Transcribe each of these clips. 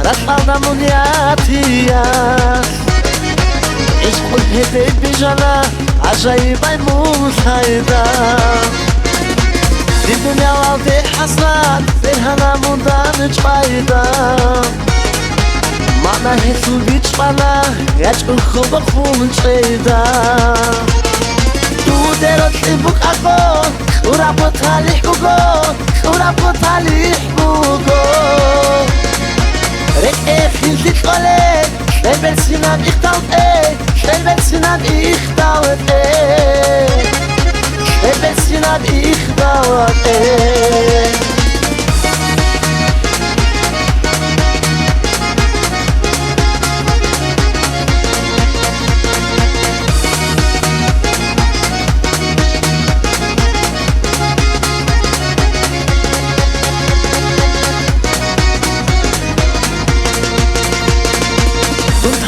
رفعنا منياتيا إيش قلت هدي بجلا عجيبة مسايدة دي الدنيا واضح حسنات فيها نمودان جفايدة معنى هيسو بيتش فالا يجب خوب خون شيدا تو ديرو تلبوك أكو ورابو تاليح بوغو ورابو تاليح بوغو Rek viel sich alle, schnell wird sie nach ich dauert schnell wird sie nach ich dauert schnell wird sie nach ich dauert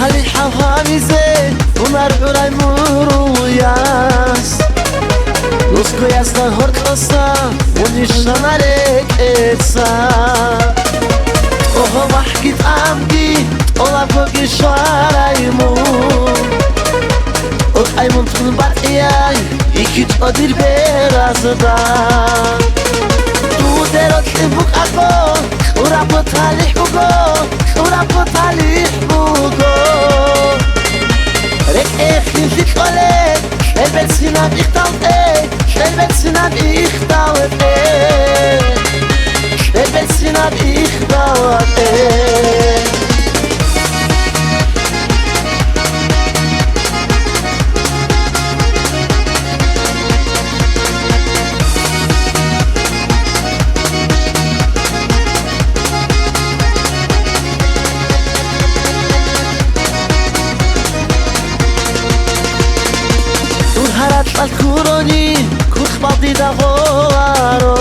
هالي حوامي زين ونرعو مرو ياس نسكو ياسنا هرد قصة ونشان عليك إتسا وهو محكيت عمقي ولا فوقي شعرايمو وقايمون تكون برقياي يكيت قدير برازدا تو ديرو تلبوك أكو ورابو تاليح بوغو ورابو تاليح بوغو رك viel sich alle schnell wird sie nach ich dauert schnell wird sie nach ich dauert schnell wird sie nach ich dauert al kuroni kuch baldi da voaro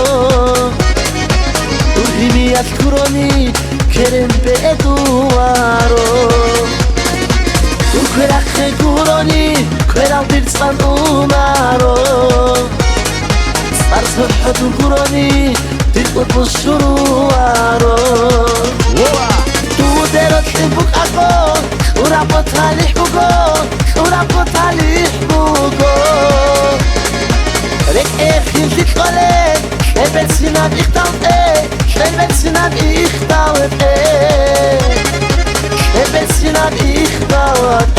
urhimi al kuroni kerem be eduaro ukhrakh kuroni kheral dirsan umaro sarh kuroni tilqut bushuaro tu derat buk ako urabot halih bugo urabot halih bugo رك viel sich alle schnell wird sie nach ich dauert schnell wird sie nach ich dauert schnell wird sie nach ich dauert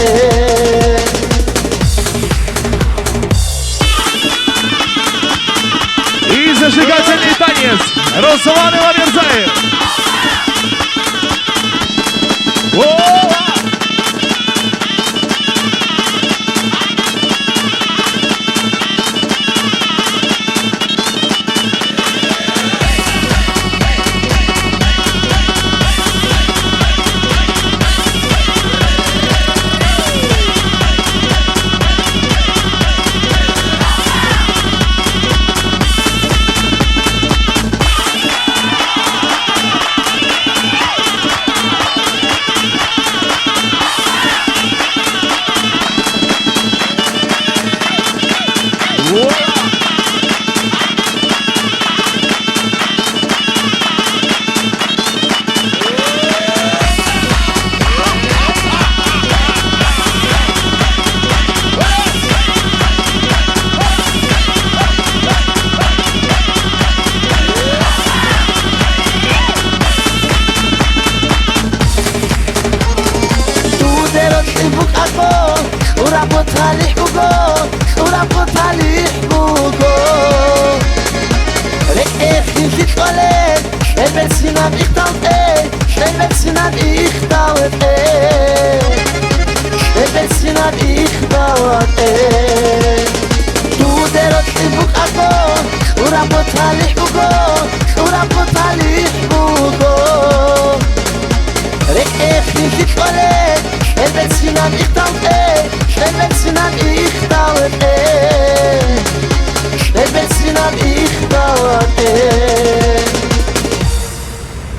I zажигательный танец Руслан Иванерзаев. mich ich alle wenn sie nan ich dauert wenn sie nan ich dauert wenn sie nan ich dauert